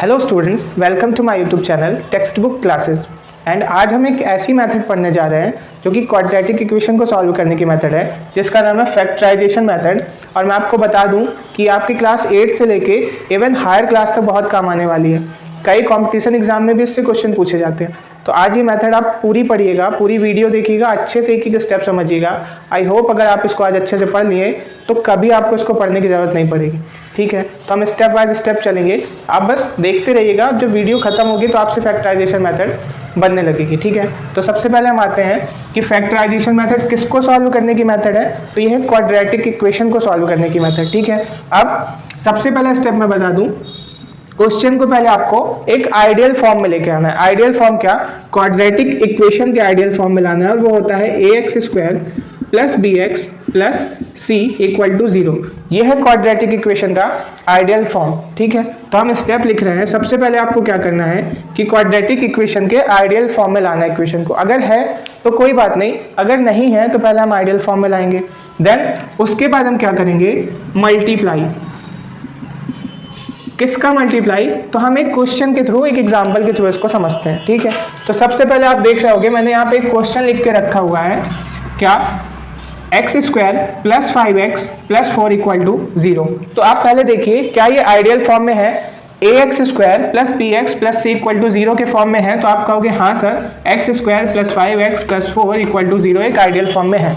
Hello students, welcome to my YouTube channel text book classes. And आज हम एक ऐसी मेथड पढ़ने जा रहे हैं जो कि क्वाड्रेटिक इक्वेशन को सॉल्व करने की मेथड है, जिसका नाम है फैक्टराइजेशन मेथड। और मैं आपको बता दूं कि आपकी क्लास 8 से लेके इवन हायर क्लास तक बहुत काम आने वाली है। कई कंपटीशन एग्जाम में भी इससे क्वेश्चन पूछे जाते हैं। तो आज ये मेथड आप पूरी पढ़िएगा, पूरी वीडियो देखिएगा, अच्छे से एक एक स्टेप समझिएगा। आई होप अगर आप इसको आज अच्छे से पढ़ लिए तो कभी आपको इसको पढ़ने की ज़रूरत नहीं पड़ेगी। ठीक है, तो हम स्टेप बाय स्टेप चलेंगे, आप बस देखते रहिएगा। जब वीडियो खत्म होगी तो आपसे फैक्टराइजेशन मेथड बनने लगेगी। ठीक है, तो सबसे पहले हम आते हैं कि फैक्टराइजेशन मेथड किसको सॉल्व करने की मेथड है। तो ये है क्वाड्रेटिक इक्वेशन को सॉल्व करने की मेथड। ठीक है, अब सबसे पहला स्टेप मैं बता दूं, क्वेश्चन को पहले आपको एक आइडियल फॉर्म में लेके आना है। आइडियल फॉर्म क्या? क्वाड्रेटिक इक्वेशन के आइडियल फॉर्म में लाना है, और वो होता है ax² + bx + c = 0। ये है क्वाड्रेटिक इक्वेशन का आइडियल फॉर्म। ठीक है, तो हम स्टेप लिख रहे हैं। सबसे पहले आपको क्या करना है कि क्वाड्रेटिक इक्वेशन के आइडियल फॉर्म में लाना है इक्वेशन को। अगर है तो कोई बात नहीं, अगर नहीं है तो पहले हम आइडियल फॉर्म में लाएंगे। देन उसके बाद हम क्या करेंगे? मल्टीप्लाई। किसका मल्टीप्लाई? तो हम एक क्वेश्चन के थ्रू, एक एग्जांपल के थ्रू इसको समझते हैं। ठीक है, तो सबसे पहले आप देख रहे होंगे मैंने यहाँ पे एक क्वेश्चन लिख के रखा हुआ है। क्या? x² + 5x + 4 = 0। तो आप पहले देखिए क्या ये आइडियल फॉर्म में है। ax² + bx + c = 0 के फॉर्म में है, तो आप कहोगे हाँ सर, x² + 5x + 4 = 0 एक आइडियल फॉर्म में है।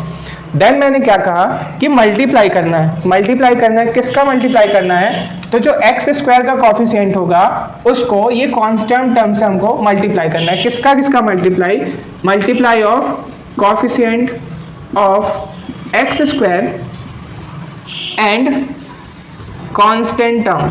देन मैंने क्या कहा कि मल्टीप्लाई करना है। मल्टीप्लाई करना है, किसका मल्टीप्लाई करना है? तो जो x² का कॉफिशिएंट होगा उसको ये कांस्टेंट टर्म से हमको मल्टीप्लाई करना है। किसका किसका multiply? Multiply of coefficient of x² and constant term.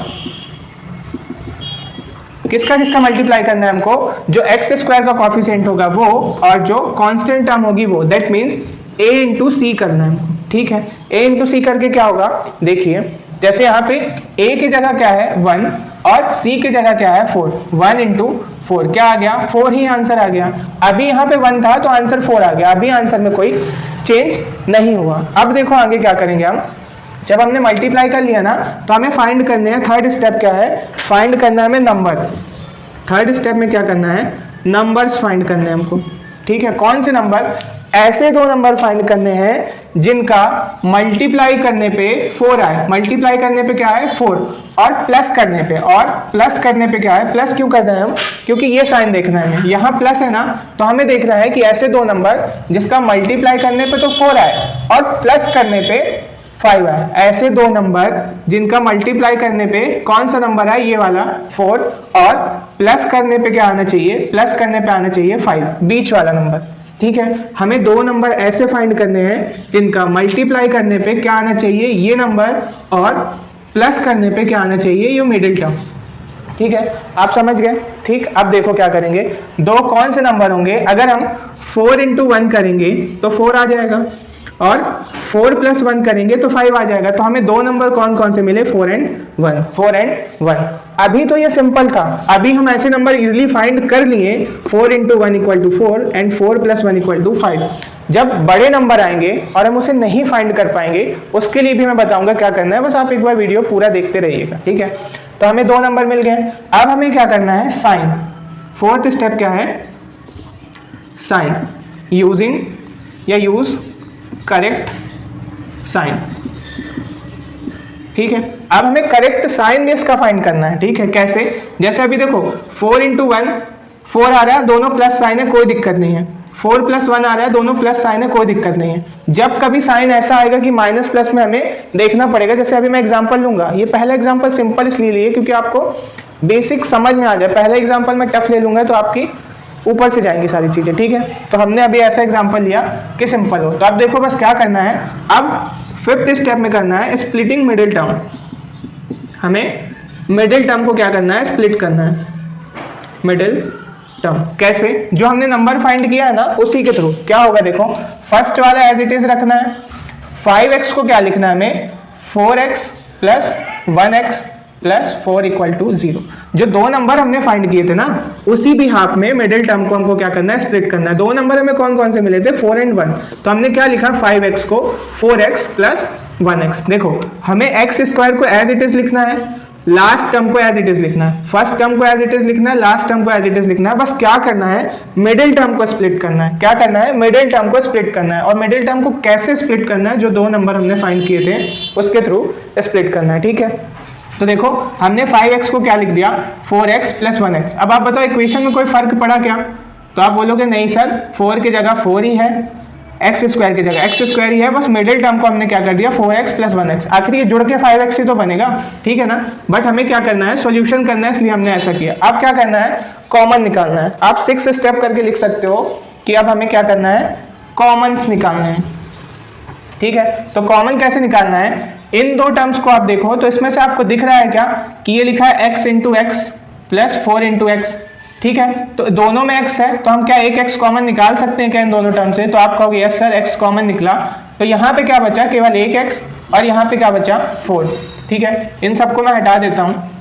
किसका किसका मल्टीप्लाई करना है हमको? जो x² का कॉफिशिएंट होगा वो, और जो कांस्टेंट टर्म होगी वो। दैट मीन्स a × c करना है हमको। ठीक है, a × c करके क्या होगा? देखिए, जैसे यहाँ पे a की जगह क्या है? 1, और c की जगह क्या है? 4। 1 × 4 क्या आ गया? 4 ही आंसर आ गया। अभी यहाँ पे 1 था तो आंसर 4 आ गया। अभी आंसर में कोई चेंज नहीं हुआ। अब देखो आगे क्या करेंगे हम। जब हमने मल्टीप्लाई कर लिया ना, तो हमें फाइंड करने हैं। थर्ड स्टेप क्या है? फाइंड करना है हमें नंबर। थर्ड स्टेप में क्या करना है? नंबर्स फाइंड करने हैं हमको। ठीक है, कौन से नंबर? ऐसे दो नंबर फाइंड करने हैं जिनका मल्टीप्लाई करने पे 4 आए। मल्टीप्लाई करने पे क्या है? 4। और प्लस करने पे, और प्लस करने पे क्या है? प्लस क्यों करना है हम? क्योंकि ये साइन देखना है हमें। यहाँ प्लस है ना, तो हमें देखना है कि ऐसे दो नंबर जिसका मल्टीप्लाई करने पे तो 4 आए और प्लस करने पे 5 आए। ऐसे दो नंबर जिनका मल्टीप्लाई करने पे कौन सा नंबर है? ये वाला 4, और प्लस करने पे क्या आना चाहिए? प्लस करने पे आना चाहिए 5, बीच वाला नंबर। ठीक है, हमें दो नंबर ऐसे फाइंड करने हैं जिनका मल्टीप्लाई करने पे क्या आना चाहिए? ये नंबर, और प्लस करने पे क्या आना चाहिए? ये मिडिल टर्म। ठीक है, आप समझ गए? ठीक, अब देखो क्या करेंगे। दो कौन से नंबर होंगे? अगर हम 4 × 1 करेंगे तो 4 आ जाएगा, और 4 + 1 करेंगे तो 5 आ जाएगा। तो हमें दो नंबर कौन कौन से मिले? 4 और 1। 4 और 1। अभी तो ये सिंपल था, अभी हम ऐसे नंबर इजीली फाइंड कर लिए। 4 × 1 = 4 एंड 4 + 1 = 5। जब बड़े नंबर आएंगे और हम उसे नहीं फाइंड कर पाएंगे, उसके लिए भी मैं बताऊंगा क्या करना है। बस आप एक बार वीडियो पूरा देखते रहिएगा। ठीक है, तो हमें दो नंबर मिल गए। अब हमें क्या करना है? साइन। फोर्थ स्टेप क्या है? साइन। यूजिंग या यूज करेक्ट साइन। ठीक है, अब हमें करेक्ट साइन भी इसका फाइंड करना है। ठीक है, कैसे? जैसे अभी देखो 4 × 1, 4 आ रहा है, दोनों प्लस साइन है, कोई दिक्कत नहीं है। 4 + 1 आ रहा है, दोनों प्लस साइन है, कोई दिक्कत नहीं है। जब कभी साइन ऐसा आएगा कि माइनस प्लस में हमें देखना पड़ेगा। जैसे अभी मैं एग्जांपल लूंगा, ये पहला एग्जांपल सिंपल इसलिए लिए क्योंकि आपको बेसिक समझ में आ जाए। पहला एग्जांपल मैं टफ ले लूंगा तो आपकी ऊपर से जाएंगी सारी चीजें। ठीक है, तो हमने अभी ऐसा एग्जांपल लिया कि सिंपल हो। तो अब देखो बस क्या करना है। अब 5th स्टेप में करना है स्प्लिटिंग मिडिल टर्म। हमें मिडिल टर्म को क्या करना है? स्प्लिट करना है मिडिल टर्म। कैसे? जो हमने नंबर फाइंड किया है ना, उसी के थ्रू। क्या होगा देखो, फर्स्ट वाला एज इट इज रखना है। 5x को क्या लिखना है हमें? 4x + 1x + 4 = 0। जो दो नंबर हमने फाइंड किए थे ना, उसी भी हाफ में मिडिल टर्म को हमको क्या करना है? स्प्लिट करना है। दो नंबर हमें कौन कौन से मिले थे? 4 और 1। तो हमने क्या लिखा? 5x को 4x + 1x। देखो हमें x² को एज इट इज लिखना है, लास्ट टर्म को एज इट इज लिखना है, फर्स्ट टर्म को एज इट इज लिखना है, लास्ट टर्म को एज इट इज लिखना है। बस क्या करना है, मिडिल टर्म को स्प्लिट करना है। क्या करना है, मिडिल टर्म को स्प्लिट करना है। और मिडिल टर्म को कैसे स्प्लिट करना है, जो दो नंबर हमने फाइंड किए थे उसके थ्रू स्प्लिट करना है, ठीक है। तो देखो हमने 5x को क्या लिख दिया, 4x + 1x। अब आप बताओ इक्वेशन में कोई फर्क पड़ा क्या? तो आप बोलोगे नहीं सर, 4 की जगह 4 ही है, x² की जगह x² ही है, बस मिडिल टर्म को हमने क्या कर दिया 4x + 1x। आखिर ये जुड़ के 5x ही तो बनेगा, ठीक है ना। बट हमें क्या करना है, सॉल्यूशन करना है, इसलिए हमने ऐसा किया। अब क्या करना है, कॉमन निकालना है। आप 6 स्टेप करके लिख सकते हो कि अब हमें क्या करना है, कॉमन्स निकालना है, ठीक है। तो कॉमन कैसे निकालना है, इन दो टर्म्स को आप देखो तो इसमें से आपको दिख रहा है क्या कि ये लिखा है x × x + 4 × x, ठीक है। तो दोनों में x है, तो हम क्या एक x कॉमन निकाल सकते हैं क्या इन दोनों टर्म से? तो आप कहोगे यस सर, x कॉमन निकला। तो यहाँ पे क्या बचा, केवल एक x, और यहाँ पे क्या बचा 4, ठीक है। इन सबको मैं हटा देता हूँ।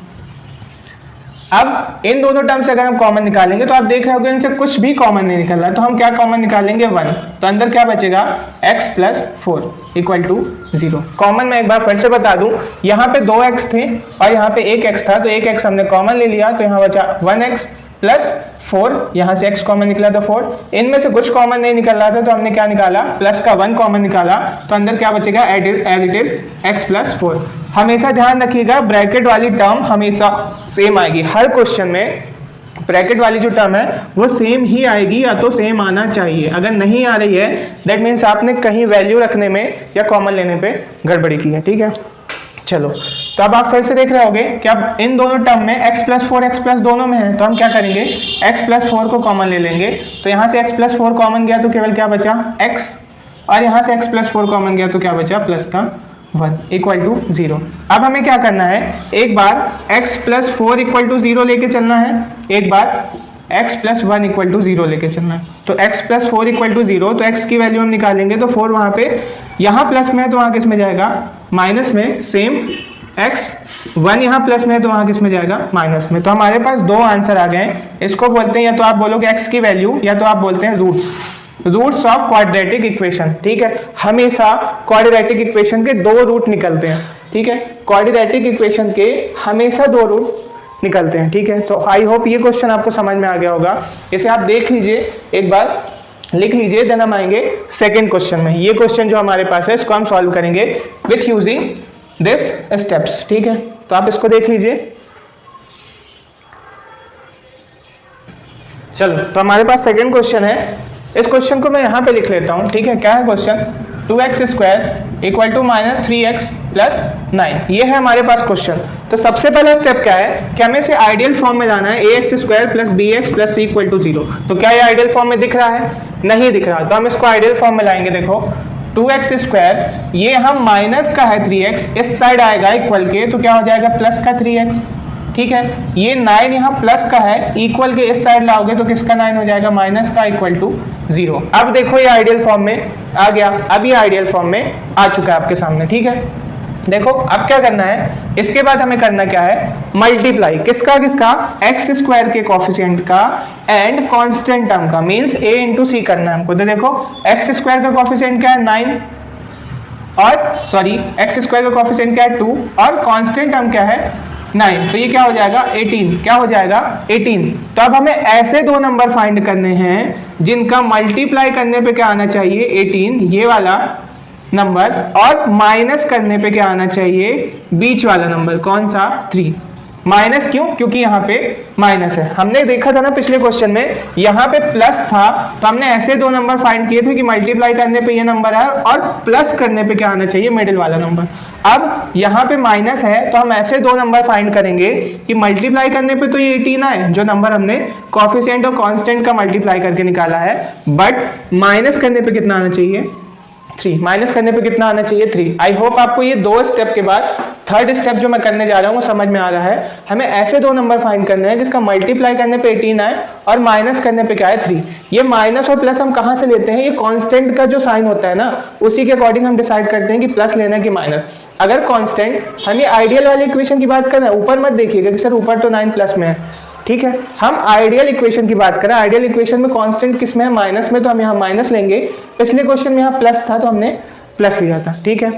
अब इन दोनों टर्म से अगर हम कॉमन निकालेंगे तो आप देख रहे होगे इनसे कुछ भी कॉमन नहीं निकल रहा, तो हम क्या कॉमन निकालेंगे 1। तो अंदर क्या बचेगा, x + 4 = 0। कॉमन मैं एक बार फिर से बता दूं, यहाँ पे 2x थे और यहाँ पे एक x था, तो एक x हमने कॉमन ले लिया, तो यहाँ बचा 1x + 4, यहाँ से x कॉमन निकला तो 4। इनमें से कुछ कॉमन नहीं निकल रहा था, तो हमने क्या निकाला, प्लस का 1 कॉमन निकाला, तो अंदर क्या बचेगा, एज इट इज x + 4। हमेशा ध्यान रखिएगा, ब्रैकेट वाली टर्म हमेशा सेम आएगी। हर क्वेश्चन में ब्रैकेट वाली जो टर्म है वो सेम ही आएगी, या तो सेम आना चाहिए। अगर नहीं आ रही है दैट मीन्स आपने कहीं वैल्यू रखने में या कॉमन लेने पे गड़बड़ी की है, ठीक है। चलो, तो अब आप फिर से देख रहे होगे कि अब इन दोनों टर्म में x + 4 x+ दोनों में है, तो हम क्या करेंगे, x + 4 को कॉमन ले लेंगे। तो यहाँ से x + 4 कॉमन गया तो केवल क्या बचा x, और यहाँ से x + 4 कॉमन गया तो क्या बचा, प्लस का 1 = 0। अब हमें क्या करना है, एक बार x + 4 = 0 लेके चलना है, एक बार x + 1 = 0 लेके चलना है। तो x + 4 = 0, तो x की वैल्यू हम निकालेंगे तो 4 वहाँ पे, यहाँ प्लस में है तो वहाँ किस में जाएगा, माइनस में। सेम x 1 यहाँ प्लस में है तो वहाँ किस में जाएगा, माइनस में। तो हमारे पास दो आंसर आ गए। इसको बोलते हैं, या तो आप बोलोगे x की वैल्यू, या तो आप बोलते हैं रूट्स ऑफ क्वाड्रेटिक इक्वेशन, ठीक है। हमेशा क्वाड्रेटिक इक्वेशन के दो रूट निकलते हैं, ठीक है। क्वाड्रेटिक इक्वेशन के हमेशा दो रूट निकलते हैं, ठीक है। तो आई होप ये क्वेश्चन आपको समझ में आ गया होगा। इसे आप देख लीजिए, एक बार लिख लीजिए, देन हम आएंगे सेकेंड क्वेश्चन में। ये क्वेश्चन जो हमारे पास है इसको हम सॉल्व करेंगे विथ यूजिंग दिस स्टेप्स, ठीक है। तो आप इसको देख लीजिए। चलो, तो हमारे पास सेकेंड क्वेश्चन है। इस क्वेश्चन को मैं यहाँ पे लिख लेता हूँ, ठीक है। क्या है क्वेश्चन, 2x² = -3x + 9, ये है हमारे पास क्वेश्चन। तो सबसे पहला स्टेप क्या है कि हमें इसे आइडियल फॉर्म में लाना है, ax² + bx + c = 0। तो क्या ये आइडियल फॉर्म में दिख रहा है, नहीं दिख रहा, तो हम इसको आइडियल फॉर्म में लाएंगे। देखो 2x², ये हम माइनस का है 3x, इस साइड आएगा इक्वल के, तो क्या हो जाएगा, प्लस का 3x, ठीक है। ये 9 यहाँ प्लस का है, इक्वल के इस साइड लाओगे तो किसका 9 हो जाएगा, माइनस का = 0। अब देखो ये आइडियल फॉर्म में आ गया, अब ये आइडियल फॉर्म में आ चुका है आपके सामने, ठीक है। देखो अब क्या करना है, इसके बाद हमें करना क्या है, मल्टीप्लाई किसका, x² के कोफिशिएंट का एंड कांस्टेंट टर्म का, मींस a × c करना है हमको। तो देखो x² का कोफिशिएंट क्या है 9, और सॉरी x² का कोफिशिएंट क्या है 2, और कांस्टेंट टर्म क्या है 9, तो ये क्या हो जाएगा 18, क्या हो जाएगा 18। तो अब हमें ऐसे दो नंबर फाइंड करने हैं जिनका मल्टीप्लाई करने पे क्या आना चाहिए, 18, ये वाला नंबर, और माइनस करने पे क्या आना चाहिए, बीच वाला नंबर, कौन सा, 3। माइनस क्यों, क्योंकि यहाँ पे माइनस है। हमने देखा था ना पिछले क्वेश्चन में, यहाँ पे प्लस था, तो हमने ऐसे दो नंबर फाइंड किए थे कि मल्टीप्लाई करने पे ये नंबर है और प्लस करने पे क्या आना चाहिए, मिडिल वाला नंबर। अब यहाँ पे माइनस है, तो हम ऐसे दो नंबर फाइंड करेंगे कि मल्टीप्लाई करने पे तो ये 18 आए, जो नंबर हमने कोफिशिएंट और कांस्टेंट का मल्टीप्लाई करके निकाला है, बट माइनस करने पे कितना आना चाहिए, 3। माइनस करने पे कितना आना चाहिए, 3। आई होप आपको ये दो स्टेप के बाद थर्ड स्टेप जो मैं करने जा रहा हूँ वो समझ में आ रहा है। हमें ऐसे दो नंबर फाइंड करने हैं जिसका मल्टीप्लाई करने पे 18 आए और माइनस करने पे क्या है, 3। ये माइनस और प्लस हम कहाँ से लेते हैं, ये कांस्टेंट का जो साइन होता है ना, उसी के अकॉर्डिंग हम डिसाइड करते हैं कि प्लस लेना है कि माइनस। अगर कांस्टेंट, हम ये आइडियल वाली इक्वेशन की बात कर रहे हैं, ऊपर मत देखिएगा कि सर ऊपर तो 9 प्लस में है, ठीक है। हम आइडियल इक्वेशन की बात करें, आइडियल इक्वेशन में कांस्टेंट किस में है, माइनस में, तो हम यहाँ माइनस लेंगे। पिछले क्वेश्चन में यहाँ प्लस था तो हमने प्लस लिया था, ठीक है।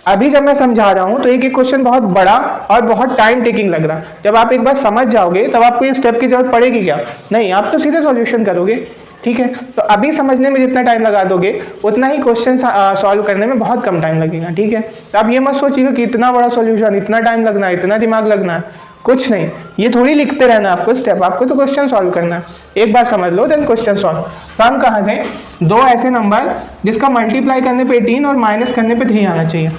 अभी जब मैं समझा रहा हूँ तो एक एक क्वेश्चन बहुत बड़ा और बहुत टाइम टेकिंग लग रहा है। जब आप एक बार समझ जाओगे तब आपको ये स्टेप की जरूरत पड़ेगी क्या? नहीं, आप तो सीधे सॉल्यूशन करोगे। ठीक है, तो अभी समझने में जितना टाइम लगा दोगे उतना ही क्वेश्चन सॉल्व करने में बहुत कम टाइम लगेगा। ठीक है, तो आप ये मत सोचिएगा कि इतना बड़ा सॉल्यूशन, इतना टाइम लगना है, इतना दिमाग लगना है, कुछ नहीं। ये थोड़ी लिखते रहना आपको स्टेप, आपको तो क्वेश्चन सॉल्व करना है। एक बार समझ लो देन क्वेश्चन सॉल्व। तो हम कहाँ थे? दो ऐसे नंबर जिसका मल्टीप्लाई करने पे 18 और माइनस करने पे 3 आना चाहिए।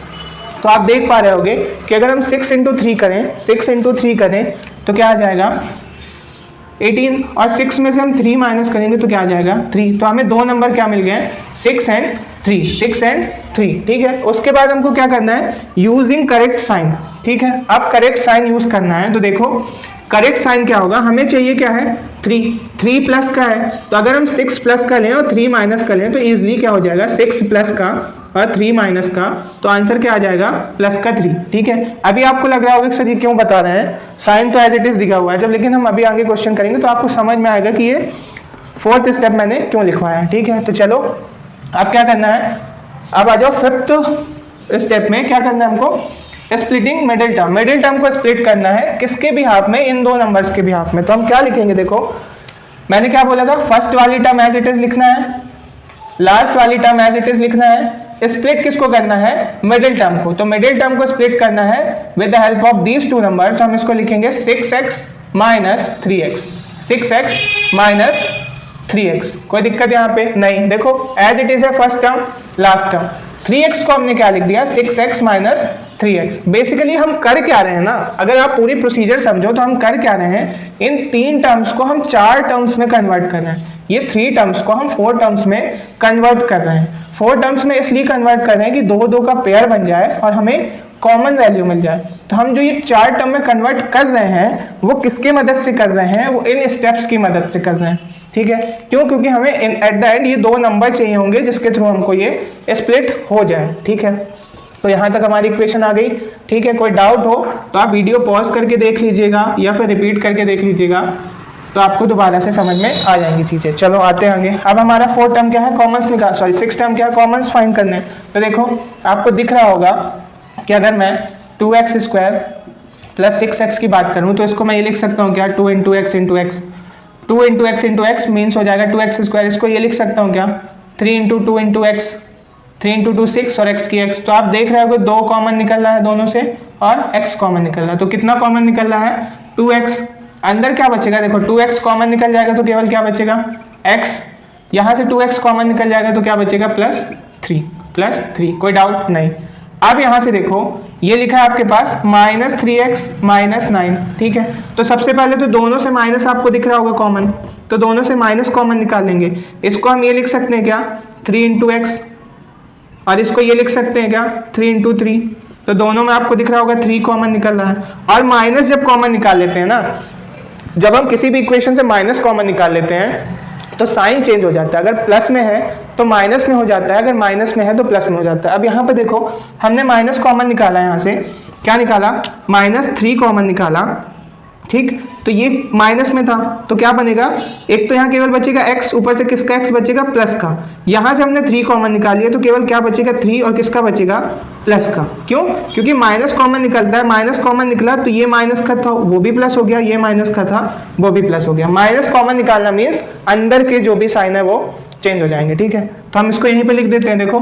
तो आप देख पा रहे होगे कि अगर हम 6 इंटू 3 करें, 6 इंटू 3 करें तो क्या आ जाएगा 18, और 6 में से हम 3 माइनस करेंगे तो क्या आ जाएगा 3। तो हमें दो नंबर क्या मिल गए? 6 एंड 3, 6 एंड 3। ठीक है, उसके बाद हमको क्या करना है? Using correct sign. ठीक है, अब करेक्ट साइन यूज करना है। तो देखो करेक्ट साइन क्या होगा, हमें चाहिए क्या है? 3 प्लस का है, तो अगर हम 6 प्लस का लें और 3 माइनस का लें तो इजिली क्या हो जाएगा? 6 प्लस का और 3 माइनस का, तो आंसर क्या आ जाएगा? प्लस का 3। ठीक है, अभी आपको लग रहा होगा कि सर ये क्यों बता रहे हैं, साइन तो एज इट इज दिखा हुआ है। जब लेकिन हम अभी आगे क्वेश्चन करेंगे तो आपको समझ में आएगा कि ये फोर्थ स्टेप मैंने क्यों लिखवाया है। ठीक है, तो चलो अब क्या करना है, अब आ जाओ फिफ्थ स्टेप में। क्या करना है हमको? Splitting middle term. Middle term को स्प्लिट करना है किसके बिहाफ में? इन दो नंबर्स के बिहाफ में। तो हम क्या लिखेंगे? देखो मैंने क्या बोला था, फर्स्ट वाली टर्म एज इट इज लिखना है, लास्ट वाली टर्म एज इट इज लिखना है। स्प्लिट किसको करना है? मिडिल टर्म को। तो मिडिल टर्म को स्प्लिट करना है with the help of these two number. तो हम इसको लिखेंगे 6x minus 3x, 6x minus 3x। कोई दिक्कत यहाँ पे नहीं। देखो एज इट इज है first term last term. 3x को हमने क्या लिख दिया? 6x minus 3x। बेसिकली हम कर क्या रहे हैं ना, अगर आप पूरी प्रोसीजर समझो तो हम कर क्या रहे हैं, इन 3 टर्म्स को हम 4 टर्म्स में कन्वर्ट कर रहे हैं। ये 3 टर्म्स को हम 4 टर्म्स में कन्वर्ट कर रहे हैं। 4 टर्म्स में इसलिए कन्वर्ट कर रहे हैं कि 2 का पेयर बन जाए और हमें कॉमन वैल्यू मिल जाए। तो हम जो ये 4 टर्म में कन्वर्ट कर रहे हैं वो किसके मदद से कर रहे हैं? वो इन स्टेप्स की मदद से कर रहे हैं। ठीक है, क्यों? क्योंकि हमें एट द एंड ये 2 नंबर चाहिए होंगे जिसके थ्रू हमको ये स्प्लिट हो जाए। ठीक है, तो यहाँ तक हमारी इक्वेशन आ गई। ठीक है, कोई डाउट हो तो आप वीडियो पॉज करके देख लीजिएगा या फिर रिपीट करके देख लीजिएगा, तो आपको दोबारा से समझ में आ जाएंगी चीजें। चलो आते हैं आगे। अब हमारा 4 टर्म क्या है? कॉमन्स निकाल, सॉरी 6 टर्म क्या है? कॉमन्स फाइंड करने। तो देखो आपको दिख रहा होगा कि अगर मैं 2x स्क्वायर प्लस 6x की बात करूं तो इसको मैं ये लिख सकता हूँ क्या? 2 into x into x. 2 into x into x means हो जाएगा 2x स्क्वायर। इसको ये लिख सकता हूँ क्या? 3 इंटू 2 इंटू एक्स, 3 इंटू 2 6 और x की x। तो आप देख रहे हो 2 कॉमन निकल रहा है दोनों से और x कॉमन निकल रहा है। तो कितना कॉमन निकल रहा है? 2x। अंदर क्या बचेगा? देखो 2x कॉमन निकल जाएगा तो केवल क्या बचेगा? x। यहाँ से 2x कॉमन निकल जाएगा तो क्या बचेगा? प्लस 3। कोई डाउट नहीं। अब यहाँ से देखो ये लिखा है आपके पास माइनस 3x माइनस 9। ठीक है, तो सबसे पहले तो दोनों से माइनस आपको दिख रहा होगा कॉमन, तो दोनों से माइनस कॉमन निकाल लेंगे। इसको हम ये लिख सकते हैं क्या? 3 इंटू एक्स, और इसको ये लिख सकते हैं क्या? 3 इंटू 3। तो दोनों में आपको दिख रहा होगा 3 कॉमन निकल रहा है। और माइनस जब कॉमन निकाल लेते हैं ना, जब हम किसी भी इक्वेशन से माइनस कॉमन निकाल लेते हैं तो साइन चेंज हो जाता है। अगर प्लस में है तो माइनस में हो जाता है, अगर माइनस में है तो प्लस में हो जाता है। अब यहाँ पे देखो हमने माइनस कॉमन निकाला, यहाँ से क्या निकाला? -3 कॉमन निकाला। ठीक, तो ये माइनस में था तो क्या बनेगा? एक तो यहाँ केवल बचेगा x, ऊपर से किसका x बचेगा? प्लस का। यहाँ से हमने 3 कॉमन निकाल लिया तो केवल क्या बचेगा? 3 और किसका बचेगा? प्लस का। क्यों? क्योंकि माइनस कॉमन निकलता है, माइनस कॉमन निकला तो ये माइनस का था वो भी प्लस हो गया, ये माइनस का था वो भी प्लस हो गया। माइनस कॉमन निकालना मीन्स अंदर के जो भी साइन है वो चेंज हो जाएंगे। ठीक है, तो हम इसको यहीं पे लिख देते हैं। देखो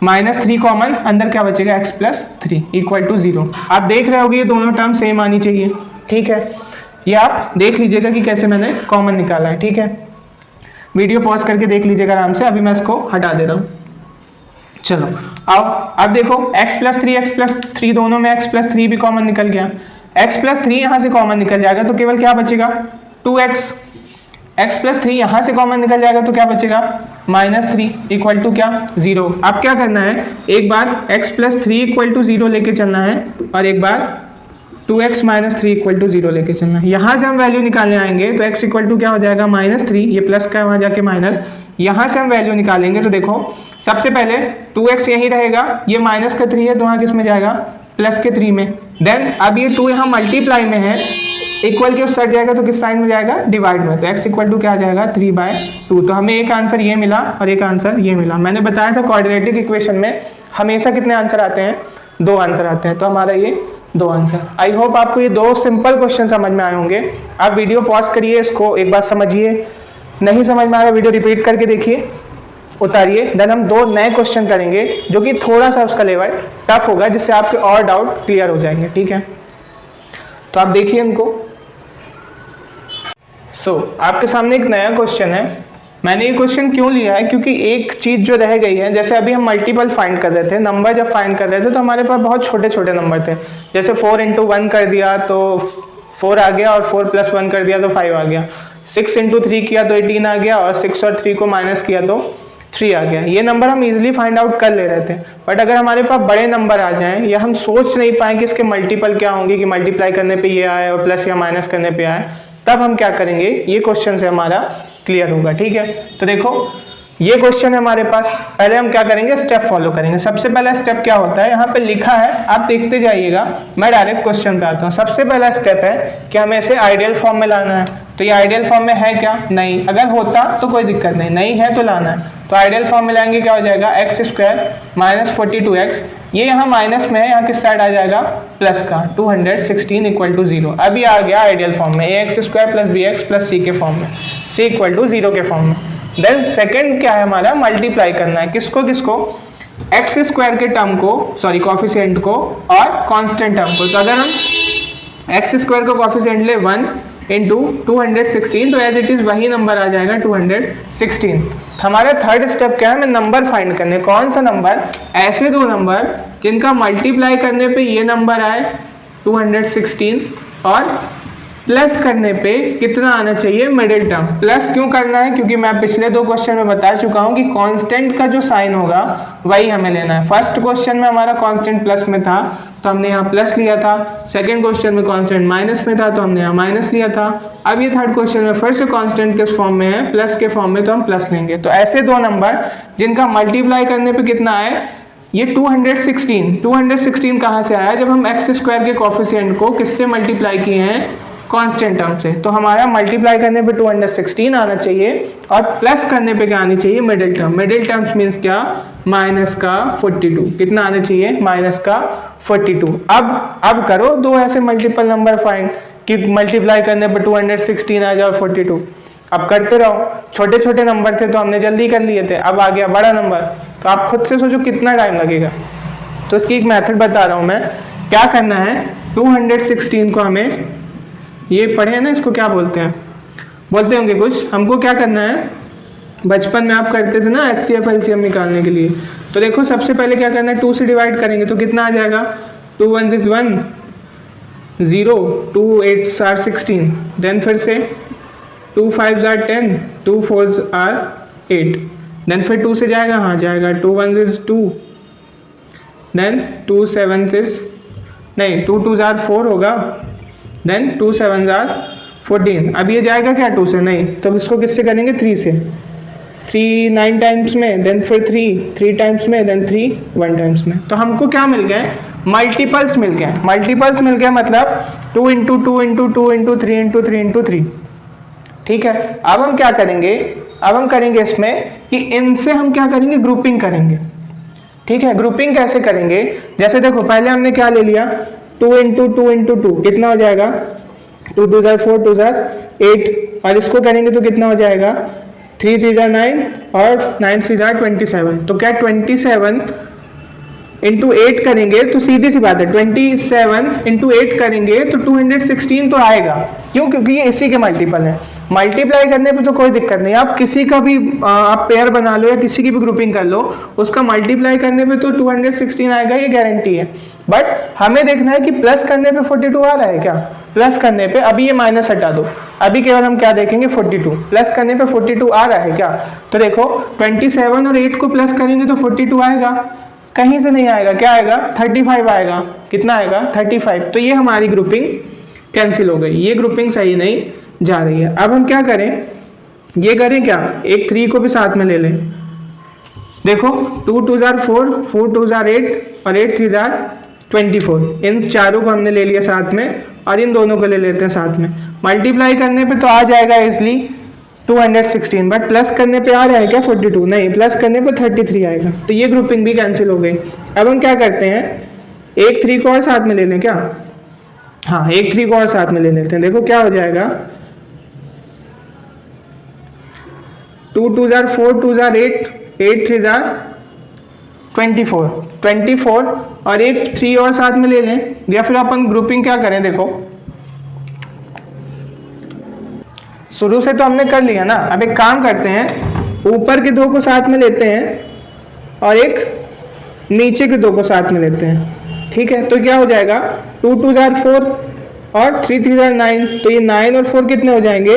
-3 कॉमन, अंदर क्या बचेगा? x plus 3 equal to 0। आप देख रहे होगे ये दोनों टर्म सेम आनी चाहिए। ठीक है, ये आप देख लीजिएगा कि कैसे मैंने कॉमन निकाला है। ठीक है, वीडियो पॉज करके देख लीजिएगा आराम से। अभी मैं इसको हटा दे रहा हूँ। चलो अब देखो x प्लस 3 दोनों में x प्लस 3 भी कॉमन निकल गया। x प्लस 3 यहाँ से कॉमन निकल जाएगा तो केवल क्या बचेगा? 2x। x प्लस 3 यहाँ से कॉमन निकल जाएगा तो क्या बचेगा? -3 इक्वल टू क्या? 0। अब क्या करना है? एक बार x प्लस 3 इक्वल टू 0 लेके चलना है और एक बार 2x माइनस 3 इक्वल टू 0 लेके चलना है। यहाँ से हम वैल्यू निकालने आएंगे तो x इक्वल टू क्या हो जाएगा? -3, ये प्लस का वहाँ जाके माइनस। यहाँ से हम वैल्यू निकालेंगे तो देखो सबसे पहले 2x यही रहेगा, ये माइनस का 3 है तो वहाँ किस में जाएगा? प्लस के 3 में। देन अब ये 2 यहाँ मल्टीप्लाई में है, इक्वल के उस साइड जाएगा तो किस साइन में जाएगा? डिवाइड में। तो x इक्वल टू क्या आ जाएगा? 3/2। तो हमें एक आंसर ये मिला और एक आंसर ये मिला। मैंने बताया था क्वाड्रेटिक इक्वेशन में हमेशा कितने आंसर आते हैं? 2 आंसर आते हैं। तो हमारा ये 2 आंसर। आई होप आपको ये 2 सिंपल क्वेश्चन समझ में आए होंगे। आप वीडियो पॉज करिए, इसको एक बार समझिए, नहीं समझ में आ रहा वीडियो रिपीट करके देखिए, उतारिए, देन हम 2 नए क्वेश्चन करेंगे जो कि थोड़ा सा उसका लेवल टफ होगा, जिससे आपके और डाउट क्लियर हो जाएंगे। ठीक है, तो आप देखिए इनको। आपके सामने एक नया क्वेश्चन है। मैंने ये क्वेश्चन क्यों लिया है, क्योंकि एक चीज जो रह गई है, जैसे अभी हम मल्टीपल फाइंड कर रहे थे, नंबर जब फाइंड कर रहे थे तो हमारे पास बहुत छोटे छोटे नंबर थे। जैसे 4 × 1 कर दिया तो 4 आ गया, और 4 + 1 कर दिया तो 5 आ गया। 6 × 3 किया तो 18 आ गया, और 6 और 3 को माइनस किया तो 3 आ गया। ये नंबर हम इजीली फाइंड आउट कर ले रहे थे। बट अगर हमारे पास बड़े नंबर आ जाएं, या हम सोच नहीं पाए कि इसके मल्टीपल क्या होंगे, कि मल्टीप्लाई करने पे ये आए और प्लस या माइनस करने पे आए, तब हम क्या करेंगे, ये क्वेश्चन से हमारा क्लियर होगा। ठीक है, तो देखो ये क्वेश्चन है हमारे पास। पहले हम क्या करेंगे, स्टेप फॉलो करेंगे। सबसे पहला स्टेप क्या होता है, यहाँ पे लिखा है, आप देखते जाइएगा, मैं डायरेक्ट क्वेश्चन पे आता हूँ। सबसे पहला स्टेप है कि हमें इसे आइडियल फॉर्म में लाना है। तो ये आइडियल फॉर्म में है क्या, नहीं। अगर होता तो कोई दिक्कत नहीं, नहीं है तो लाना है। तो आइडियल फॉर्म में लाएंगे, क्या हो जाएगा, x² - 42x। ये यहाँ माइनस में है, यहाँ किस साइड आ जाएगा, प्लस का। 216 = 0। अभी आ गया आइडियल फॉर्म में, ax² + bx + c के फॉर्म में, c = 0 के फॉर्म में। देन सेकंड क्या है हमारा, मल्टीप्लाई करना है। किसको किसको, x² के टर्म को, सॉरी कॉफिशिएंट को, और कांस्टेंट टर्म को। तो अगर हम x² का कॉफिशिएंट ले 1 × 216, तो एज इट इज वही नंबर आ जाएगा 216। हमारा थर्ड स्टेप क्या है, हमें नंबर फाइंड करने। कौन सा नंबर, ऐसे 2 नंबर जिनका मल्टीप्लाई करने पे ये नंबर आए 216, और प्लस करने पे कितना आना चाहिए, मिडिल टर्म। प्लस क्यों करना है, क्योंकि मैं पिछले 2 क्वेश्चन में बता चुका हूं कि कांस्टेंट का जो साइन होगा वही हमें लेना है। फर्स्ट क्वेश्चन में हमारा कांस्टेंट प्लस में था तो हमने यहाँ प्लस लिया था। सेकंड क्वेश्चन में कांस्टेंट माइनस में था तो हमने यहाँ माइनस लिया था। अब ये थर्ड क्वेश्चन में फिर से कांस्टेंट किस फॉर्म में है, प्लस के फॉर्म में, तो हम प्लस लेंगे। तो ऐसे 2 नंबर जिनका मल्टीप्लाई करने पे कितना आए, ये 216 कहाँ से आया, जब हम x² के कॉफिशिएंट को किससे मल्टीप्लाई किए हैं, कांस्टेंट टर्म से। तो हमारा मल्टीप्लाई करने पे 216 आना चाहिए, और प्लस करने पे क्या आनी चाहिए, middle term. Middle terms means क्या, माइनस का 42। कितना आना चाहिए, माइनस का 42। अब करो 2 ऐसे मल्टीपल नंबर फाइंड कि मल्टीप्लाई करने पे 216 आ जाए और 42। अब करते रहो, छोटे छोटे नंबर थे तो हमने जल्दी कर लिए थे, अब आ गया बड़ा नंबर, तो आप खुद से सोचो कितना टाइम लगेगा। तो इसकी एक मेथड बता रहा हूं मैं। क्या करना है, 216 को हमें, ये पढ़े हैं ना, इसको क्या बोलते हैं, बोलते होंगे कुछ। हमको क्या करना है, बचपन में आप करते थे ना HCF LCM निकालने के लिए। तो देखो सबसे पहले क्या करना है, 2 से डिवाइड करेंगे तो कितना आ जाएगा, 2 × 1 = 1, 0, 2 × 8 = 16, देन फिर से 2 × 5 = 10, 2 × 4 = 8, देन फिर 2 से जाएगा, हाँ जाएगा, 2 × 1 = 2, देन 2 × 7 = नहीं, 2 × 2 = 4 होगा, देन 2 × 7 = 14। अब ये जाएगा क्या 2 से, नहीं, तो इसको किससे करेंगे, 3 से। 3 9 टाइम्स में, देन फिर 3 टाइम्स में, देन 3 1 टाइम्स में। तो हमको क्या मिल गए, मल्टीपल्स मिल गए। मल्टीपल्स मिल गए मतलब 2 × 2 × 2 × 3 × 3 × 3। ठीक है, अब हम क्या करेंगे, अब हम करेंगे इसमें कि इनसे हम क्या करेंगे, ग्रुपिंग करेंगे। ठीक है, ग्रुपिंग कैसे करेंगे, जैसे देखो पहले हमने क्या ले लिया, 2 × 2 × 2 कितना हो जाएगा, 2 × 2 = 4, 2 × 8, और इसको करेंगे तो कितना हो जाएगा, 3 × 3 = 9, और 9 × 3 = 27। तो क्या 27 × 8 करेंगे तो सीधी सी बात है, 27 × 8 करेंगे तो 216 तो आएगा। क्यों, क्योंकि ये इसी के मल्टीपल है। मल्टीप्लाई करने पे तो कोई दिक्कत नहीं, आप किसी का भी आप पेयर बना लो या किसी की भी ग्रुपिंग कर लो, उसका मल्टीप्लाई करने पे तो 216 आएगा, ये गारंटी है। बट हमें देखना है कि प्लस करने पे 42 आ रहा है क्या, प्लस करने पे, अभी ये माइनस हटा दो, अभी केवल हम क्या देखेंगे 42, प्लस करने पे 42 आ रहा है क्या। तो देखो 27 और 8 को प्लस करेंगे तो 42 आएगा, कहीं से नहीं आएगा, क्या आएगा 35 आएगा। कितना आएगा 35। तो ये हमारी ग्रुपिंग कैंसिल हो गई, ये ग्रुपिंग सही नहीं जा रही है। अब हम क्या करें, ये करें क्या, एक 3 को भी साथ में ले लें। देखो 2 × 2 = 4, 4 × 2 = 8, और 8 × 3 = 24। इन चारों को हमने ले लिया साथ में, और इन दोनों को ले लेते हैं साथ में। मल्टीप्लाई करने पे तो आ जाएगा इसलिए 216, बट प्लस करने पे आ रहा है क्या 42, नहीं, प्लस करने पे 33 आएगा। तो ये ग्रुपिंग भी कैंसिल हो गई। अब हम क्या करते हैं, एक 3 को और साथ में ले लें क्या? हाँ, एक 3 को और साथ में ले लेते हैं। देखो क्या हो जाएगा, 2 2 जार 4, 2 जार 8, 8 3 जार 24, 24 और एक 3 और साथ में ले लें, या फिर अपन ग्रुपिंग क्या करें, देखो शुरू से तो हमने कर लिया ना। अब एक काम करते हैं, ऊपर के 2 को साथ में लेते हैं और एक नीचे के 2 को साथ में लेते हैं, ठीक है। तो क्या हो जाएगा, 2 2 जार 4 और 3 3 जार 9, तो ये 9 और 4 कितने हो जाएंगे,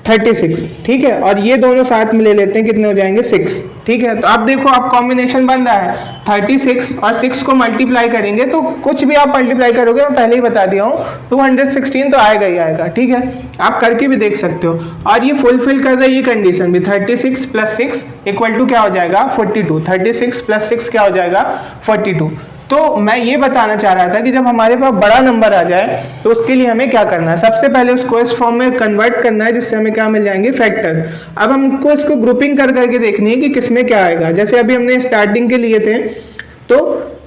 36, ठीक है। और ये दोनों साथ में ले लेते हैं, कितने हो जाएंगे, 6, ठीक है। तो अब देखो अब कॉम्बिनेशन बन रहा है, 36 और 6 को मल्टीप्लाई करेंगे तो कुछ भी आप मल्टीप्लाई करोगे, मैं पहले ही बता दिया हूँ 216 तो आएगा ही आएगा, ठीक है। आप करके भी देख सकते हो। और ये फुलफिल कर रहा है ये कंडीशन भी, 36 + 6 = क्या हो जाएगा, 42। 36 + 6 क्या हो जाएगा, 42। तो मैं ये बताना चाह रहा था कि जब हमारे पास बड़ा नंबर आ जाए तो उसके लिए हमें क्या करना है, सबसे पहले उसको इस फॉर्म में कन्वर्ट करना है जिससे हमें क्या मिल जाएंगे, फैक्टर्स। अब हमको इसको ग्रुपिंग कर करके देखनी है कि किसमें क्या आएगा। जैसे अभी हमने स्टार्टिंग के लिए थे तो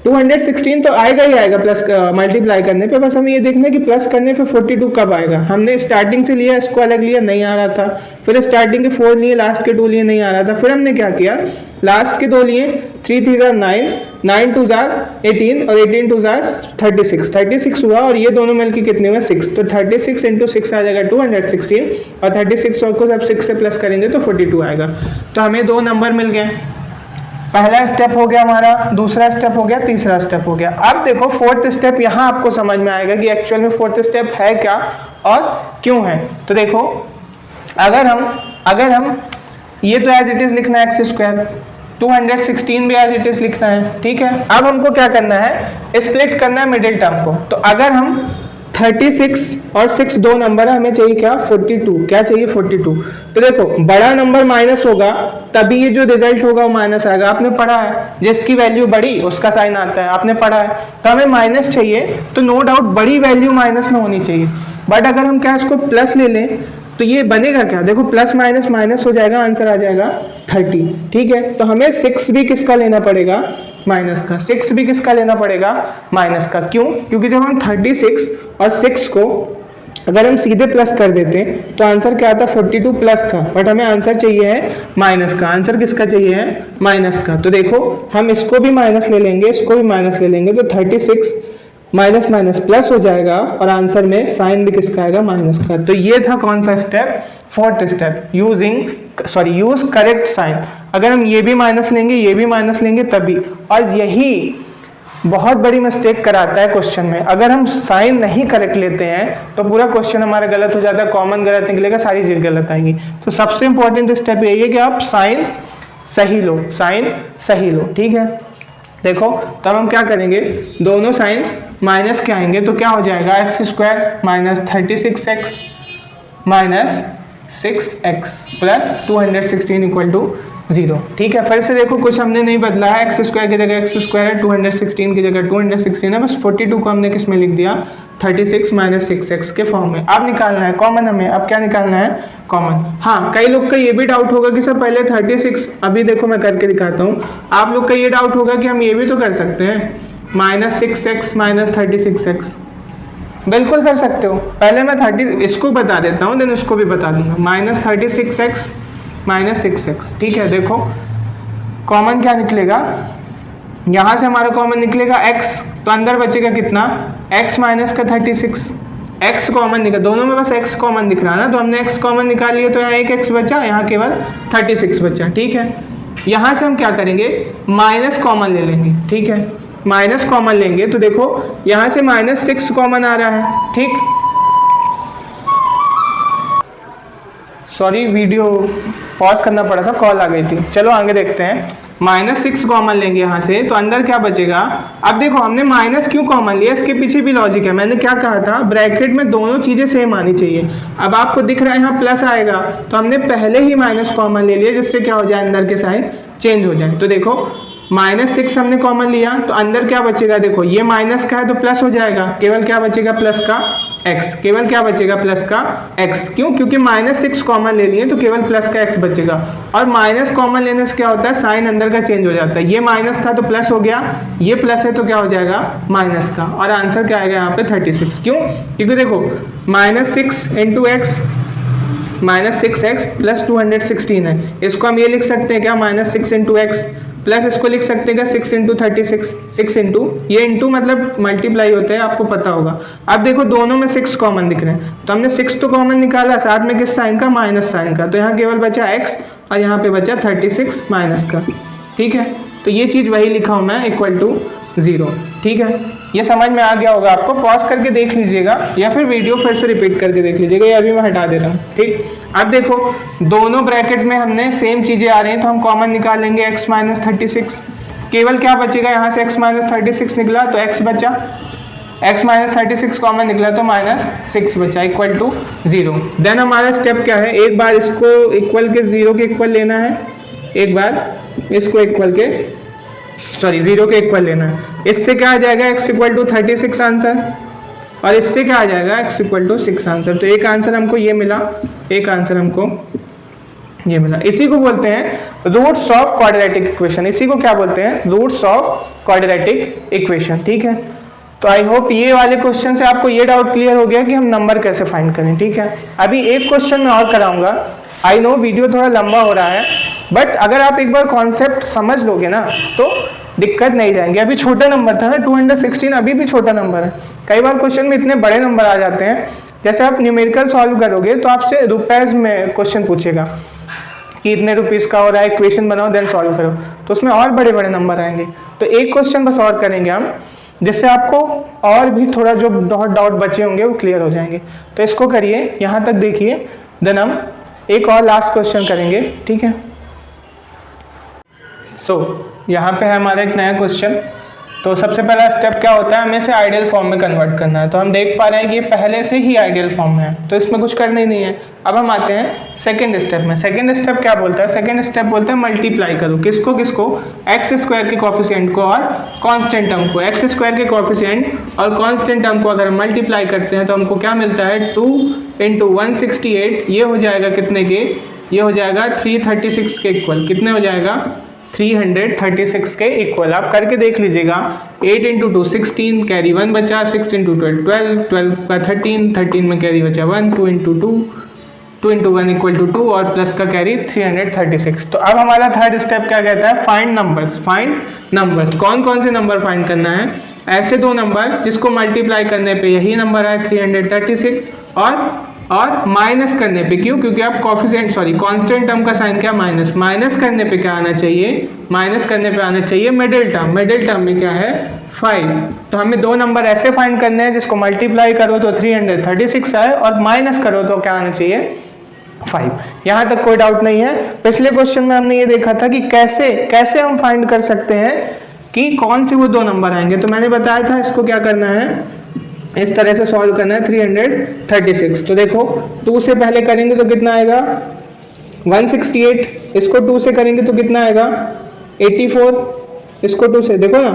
216 तो आएगा ही आएगा प्लस मल्टीप्लाई करने पे, बस हमें ये देखना है कि प्लस करने पे 42 कब आएगा। हमने स्टार्टिंग से लिया, इसको अलग लिया, नहीं आ रहा था, फिर स्टार्टिंग के 4 लिए, लास्ट के 2 लिए, नहीं आ रहा था, फिर हमने क्या किया, लास्ट के 2 लिए, 3 3 जार 9, 9 2 जार 18 और 18 2 जार 36, 36 हुआ और ये दोनों मिलकर कितने हुए, 6। तो 36 × 6 आ जाएगा 216 और 36 को सब 6 से प्लस करेंगे तो 42 आएगा। तो हमें 2 नंबर मिल गए। पहला स्टेप हो गया हमारा, दूसरा स्टेप हो गया, तीसरा स्टेप हो गया। अब देखो फोर्थ स्टेप, यहाँ आपको समझ में आएगा कि एक्चुअल में फोर्थ स्टेप है क्या और क्यों है। तो देखो अगर हम ये तो एज इट इज लिखना है x², 216 भी एज इट इज लिखना है, ठीक है। अब हमको क्या करना है, स्प्लिट करना है मिडिल टर्म को। तो अगर हम 36 और 6 दो नंबर है, हमें चाहिए क्या, 42। क्या चाहिए, 42। तो देखो बड़ा नंबर माइनस होगा तभी ये जो रिजल्ट होगा वो माइनस आएगा। आपने पढ़ा है जिसकी वैल्यू बड़ी उसका साइन आता है, आपने पढ़ा है। तो हमें माइनस चाहिए तो नो डाउट बड़ी वैल्यू माइनस में होनी चाहिए। बट अगर हम क्या इसको प्लस ले लें तो ये बनेगा क्या, देखो प्लस माइनस माइनस हो जाएगा, आंसर आ जाएगा 30, ठीक है। तो हमें 6 भी किसका लेना पड़ेगा, माइनस का। 6 भी किसका लेना पड़ेगा, माइनस का। क्यों, क्योंकि जब हम 36 और 6 को अगर हम सीधे प्लस कर देते तो आंसर क्या आता, 42 प्लस का। बट हमें आंसर चाहिए है माइनस का। आंसर किसका चाहिए है, माइनस का। तो देखो हम इसको भी माइनस ले लेंगे, इसको भी माइनस ले लेंगे, तो 36 माइनस माइनस प्लस हो जाएगा और आंसर में साइन भी किसका आएगा, माइनस का। तो ये था कौन सा step, fourth step, use correct sign. अगर हम ये भी माइनस लेंगे, ये भी माइनस लेंगे तभी। और यही बहुत बड़ी मिस्टेक कराता है क्वेश्चन में। अगर हम साइन नहीं करेक्ट लेते हैं तो पूरा क्वेश्चन हमारा गलत हो जाता है, कॉमन गलत निकलेगा, सारी चीज गलत आएंगी। तो सबसे इंपॉर्टेंट स्टेप यही है कि आप साइन सही लो, साइन सही लो, ठीक है। देखो तब हम क्या करेंगे, दोनों साइन माइनस के आएंगे तो क्या हो जाएगा, x² minus 36x minus 6x plus 216 = 0, ठीक है। फिर से देखो कुछ हमने नहीं बदला है, x² की जगह x² है, 216 की जगह 216 है, बस 42 को हमने किस में लिख दिया, 36 माइनस 6x के फॉर्म में। अब निकालना है कॉमन हमें, अब क्या निकालना है, कॉमन। हाँ, कई लोग का ये भी डाउट होगा कि सर पहले 36, अभी देखो मैं करके दिखाता हूँ। आप लोग का ये डाउट होगा कि हम ये भी तो कर सकते हैं, माइनस 6x माइनस 36x, बिल्कुल कर सकते हो। पहले मैं 30 इसको बता देता हूँ, देन इसको भी बता दूंगा। माइनस 36x माइनस 6x, ठीक है। देखो कॉमन क्या निकलेगा, यहाँ से हमारा कॉमन निकलेगा x, तो अंदर बचेगा कितना, x माइनस का 36, x कॉमन निकल, दोनों में बस x कॉमन दिख रहा है ना, तो हमने x कॉमन निकाल लिया, तो यहाँ एक x बचा, यहाँ केवल 36 बचा, ठीक है। यहाँ से हम क्या करेंगे, माइनस कॉमन ले लेंगे, ठीक है। माइनस कॉमन लेंगे तो देखो यहाँ से -6 कॉमन आ रहा है, ठीक। सॉरी वीडियो पॉज करना पड़ा था, कॉल आ गई थी। चलो आगे देखते हैं। -6 कॉमन लेंगे यहाँ से, तो अंदर क्या बचेगा। अब देखो हमने माइनस क्यों कॉमन लिया, इसके पीछे भी लॉजिक है। मैंने क्या कहा था, ब्रैकेट में दोनों चीजें सेम आनी चाहिए। अब आपको दिख रहा है यहाँ प्लस आएगा, तो हमने पहले ही माइनस कॉमन ले लिया, जिससे क्या हो जाए, अंदर के साइन चेंज हो जाए। तो देखो -6 हमने कॉमन लिया तो अंदर क्या बचेगा, देखो ये माइनस का है तो प्लस हो जाएगा, केवल क्या बचेगा प्लस का x, केवल क्या बचेगा प्लस का x। क्यों? क्योंकि -6 कॉमन ले लिए तो केवल प्लस का x बचेगा। और माइनस कॉमन लेने से क्या होता है, साइन अंदर का चेंज हो जाता है। ये माइनस था तो प्लस हो गया, ये प्लस है तो क्या हो जाएगा माइनस का, और आंसर क्या आएगा यहाँ पे 36। क्यों? क्योंकि देखो -6 इंटू एक्स -6x प्लस 216 है, इसको हम ये लिख सकते हैं क्या -6 इंटू एक्स, प्लस इसको लिख सकते हैं क्या 6 इंटू 36, 6 इंटू, ये इंटू मतलब मल्टीप्लाई होते हैं, आपको पता होगा। अब देखो दोनों में 6 कॉमन दिख रहे हैं तो हमने 6 तो कॉमन निकाला, साथ में किस साइन का, माइनस साइन का, तो यहाँ केवल बचा x और यहाँ पे बचा 36 माइनस का। ठीक है, तो ये चीज़ वही लिखा हूँ मैं इक्वल टू 0। ठीक है, ये समझ में आ गया होगा आपको, पॉज करके देख लीजिएगा या फिर वीडियो फिर से रिपीट करके देख लीजिएगा, ये अभी मैं हटा दे रहा हूँ। ठीक, अब देखो दोनों ब्रैकेट में हमने सेम चीज़ें आ रही हैं तो हम कॉमन निकाल लेंगे x माइनस 36, केवल क्या बचेगा यहाँ से x माइनस 36 निकला तो x बचा, x माइनस 36 कॉमन निकला तो -6 बचा इक्वल टू 0। देन हमारा स्टेप क्या है, एक बार इसको इक्वल के 0 के इक्वल लेना है, एक बार इसको इक्वल के 0 के इक्वल लेना है। इससे क्या आ जाएगा x इक्वल टू 36 आंसर, और इससे क्या आ जाएगा x इक्वल टू 6 आंसर। तो एक आंसर हमको ये मिला, एक आंसर हमको ये मिला। इसी को बोलते हैं रूट्स ऑफ क्वाड्रेटिक इक्वेशन, इसी को क्या बोलते हैं, रूट्स ऑफ क्वाड्रेटिक इक्वेशन। ठीक है, तो आई होप ये वाले क्वेश्चन से आपको ये डाउट क्लियर हो गया कि हम नंबर कैसे फाइंड करें। ठीक है, अभी एक क्वेश्चन मैं और कराऊंगा, आई नो वीडियो थोड़ा लंबा हो रहा है, बट अगर आप एक बार कॉन्सेप्ट समझ लोगे ना तो दिक्कत नहीं जाएंगे। अभी छोटा नंबर था ना 216, अभी भी छोटा नंबर है। कई बार क्वेश्चन में इतने बड़े नंबर आ जाते हैं, जैसे आप न्यूमेरिकल सॉल्व करोगे तो आपसे रुपीज में क्वेश्चन पूछेगा कि इतने रुपीस का हो रहा है, इक्वेशन बनाओ देन सॉल्व करो, तो उसमें और बड़े बड़े नंबर आएंगे। तो एक क्वेश्चन बस और करेंगे हम, जिससे आपको और भी थोड़ा जो डाउट बचे होंगे वो क्लियर हो जाएंगे। तो इसको करिए, यहाँ तक देखिए, देन हम एक और लास्ट क्वेश्चन करेंगे। ठीक है, यहाँ पे है हमारा एक नया क्वेश्चन। तो सबसे पहला स्टेप क्या होता है, हमें इसे आइडियल फॉर्म में कन्वर्ट करना है। तो हम देख पा रहे हैं कि ये पहले से ही आइडियल फॉर्म में है, तो इसमें कुछ करना ही नहीं है। अब हम आते हैं सेकंड स्टेप में। सेकंड स्टेप क्या बोलता है, सेकंड स्टेप बोलता है मल्टीप्लाई करो, किसको किसको, एक्स स्क्वायर के कोफिशिएंट को और कांस्टेंट टर्म को। एक्स स्क्वायर के कोफिशिएंट और कांस्टेंट टर्म को अगर हम मल्टीप्लाई करते हैं तो हमको क्या मिलता है, 2 × 168, ये हो जाएगा कितने के, ये हो जाएगा 336 के इक्वल। कितने हो जाएगा, 336 के इक्वल। आप करके देख लीजिएगा, 8 × 2 16, कैरी 1 बचा, 6 × 2 12, 12 का 13, 13 में कैरी बचा 1, 2 × 2 2 × 1 इक्वल टू 2 और प्लस का कैरी 336। तो अब हमारा थर्ड स्टेप क्या कहता है, फाइंड नंबर्स। फाइंड नंबर्स, कौन कौन से नंबर फाइंड करना है, ऐसे दो नंबर जिसको मल्टीप्लाई करने पे यही नंबर आए 336, और माइनस करने पे, क्यों, क्योंकि आप कोफिशिएंट कांस्टेंट टर्म का साइन क्या, माइनस, माइनस करने पे क्या आना चाहिए, माइनस करने पे आना चाहिए मिडिल टर्म। मिडिल टर्म में क्या है, 5। तो हमें दो नंबर ऐसे फाइंड करने हैं जिसको मल्टीप्लाई करो तो 336 आए और माइनस करो तो क्या आना चाहिए, 5। यहाँ तक कोई डाउट नहीं है। पिछले क्वेश्चन में हमने ये देखा था कि कैसे हम फाइंड कर सकते हैं कि कौन से वो दो नंबर आएंगे। तो मैंने बताया था इसको क्या करना है, इस तरह से सॉल्व करना है 336। तो देखो 2 से पहले करेंगे तो कितना आएगा, 168। इसको 2 से करेंगे तो कितना आएगा, 84। इसको 2 से देखो ना,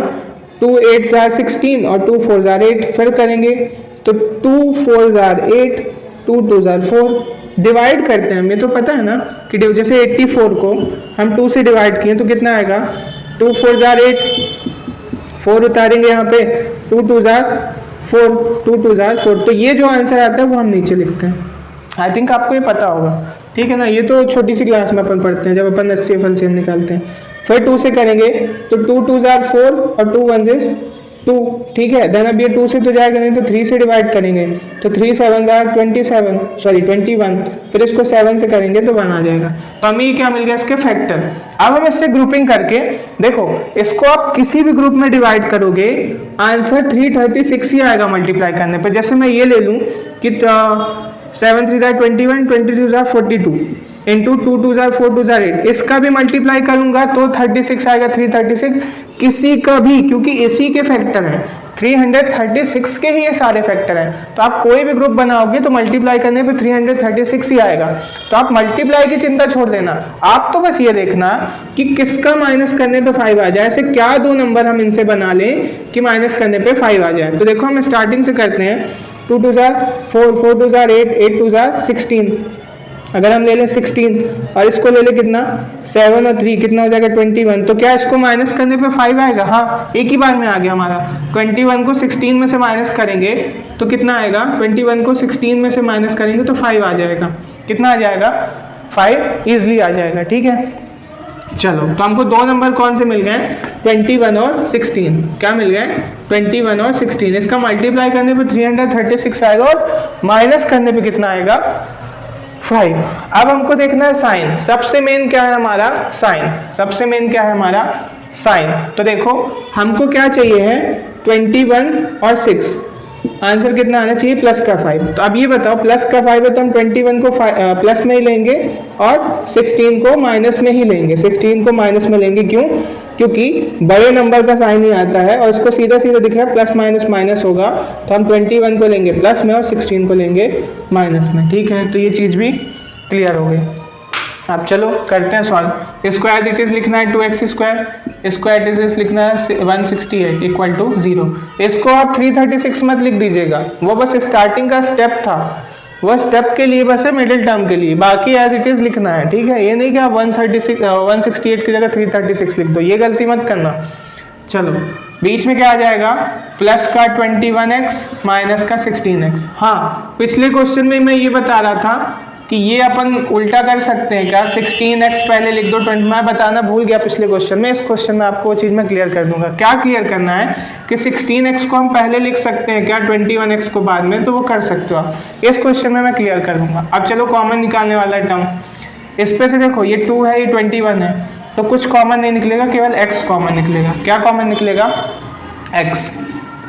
2 8 जार 16 और 2 4 जार 8। फिर करेंगे तो 2 4 जार 8, 2 2 जार 4। डिवाइड करते हैं, हमें तो पता है ना कि जैसे 84 को हम 2 से डिवाइड किए तो कितना आएगा, 2 4 जार 8, 4 उतारेंगे यहाँ पे, 2 2 जार 4, 2 2 जार 4। तो ये जो आंसर आता है वो हम नीचे लिखते हैं। आई थिंक आपको ये पता होगा, ठीक है ना, ये तो छोटी सी क्लास में अपन पढ़ते हैं जब अपन HCF LCM निकालते हैं। फिर 2 से करेंगे तो 2 2 जार 4 और 2 1 इज 2, ठीक है। देन अब ये 2 से तो जाएगा नहीं तो 3 से डिवाइड करेंगे तो 3 7 जार 21। फिर इसको 7 से करेंगे तो 1 आ जाएगा। तो हमें ये क्या मिल गया, इसके फैक्टर। अब हम इससे ग्रुपिंग करके देखो, इसको आप किसी भी ग्रुप में डिवाइड करोगे आंसर 336 ही आएगा मल्टीप्लाई करने पर। जैसे मैं ये ले लूँ कि 7 3 jar 21, 22 jar 42, into 2 2 jar 4 2 jar 8, इसका भी मल्टीप्लाई करूंगा तो 36 आएगा, 336, किसी का भी, क्योंकि इसी के फैक्टर हैं, 336 के ही ये सारे फैक्टर हैं, तो आप कोई भी ग्रुप बनाओगे तो मल्टीप्लाई करने पे 336 ही आएगा। तो आप मल्टीप्लाई की चिंता छोड़ देना, आप तो बस ये देखना कि किसका माइनस करने पे 5 आ जाए, ऐसे क्या दो नंबर हम इनसे बना लें कि माइनस करने पे 5 आ जाए। तो देखो हम स्टार्टिंग से करते हैं, 2 2 जार 4, 4 2 जार 8, 8 2 जार 16, अगर हम ले लें 16 और इसको ले लें कितना 7 और 3 कितना हो जाएगा 21, तो क्या इसको माइनस करने पे 5 आएगा? हाँ, एक ही बार में आ गया हमारा। 21 को 16 में से माइनस करेंगे तो कितना आएगा, 21 को 16 में से माइनस करेंगे तो 5 आ जाएगा। कितना आ जाएगा? 5 ईजिली आ जाएगा। ठीक है, चलो तो हमको दो नंबर कौन से मिल गए, 21 और 16। क्या मिल गए? 21 और 16। इसका मल्टीप्लाई करने पे 336 आएगा और माइनस करने पे कितना आएगा? 5। अब हमको देखना है साइन। सबसे मेन क्या है हमारा? साइन। सबसे मेन क्या है हमारा? साइन। तो देखो हमको क्या चाहिए है, 21 और 6, आंसर कितना आना चाहिए? प्लस का 5। तो अब ये बताओ, प्लस का 5 है तो हम 21 को प्लस में ही लेंगे और 16 को माइनस में ही लेंगे। 16 को माइनस में लेंगे, क्यों? क्योंकि बड़े नंबर का साइन ही आता है और इसको सीधा सीधा दिख रहा है, प्लस माइनस माइनस होगा, तो हम 21 को लेंगे प्लस में और 16 को लेंगे माइनस में। ठीक है, तो ये चीज़ भी क्लियर हो गई। अब चलो करते हैं सॉल्व। इसको एज इट इज लिखना है 2x स्क्वायर, इसको एज इट इज लिखना है 168 इक्वल टू 0। इसको आप 336 मत लिख दीजिएगा, वो बस स्टार्टिंग का स्टेप था, वह स्टेप के लिए बस है, मिडिल टर्म के लिए, बाकी एज इट इज लिखना है। ठीक है, ये नहीं कि आप 168 की जगह 336 लिख दो, ये गलती मत करना। चलो बीच में क्या आ जाएगा? प्लस का 21x माइनस का 16x। हाँ, पिछले क्वेश्चन में मैं ये बता रहा था कि ये अपन उल्टा कर सकते हैं क्या, 16x पहले लिख दो 20। मैं बताना भूल गया पिछले क्वेश्चन में, इस क्वेश्चन में आपको वो चीज़ मैं क्लियर कर दूंगा। क्या क्लियर करना है कि 16x को हम पहले लिख सकते हैं क्या, 21x को बाद में, तो वो कर सकते हो आप। इस क्वेश्चन में मैं क्लियर कर दूंगा। अब चलो कॉमन निकालने वाला टर्म, इस पे से देखो ये 2 है, ये 21 है, तो कुछ कॉमन नहीं निकलेगा, केवल x कॉमन निकलेगा। क्या कॉमन निकलेगा? x।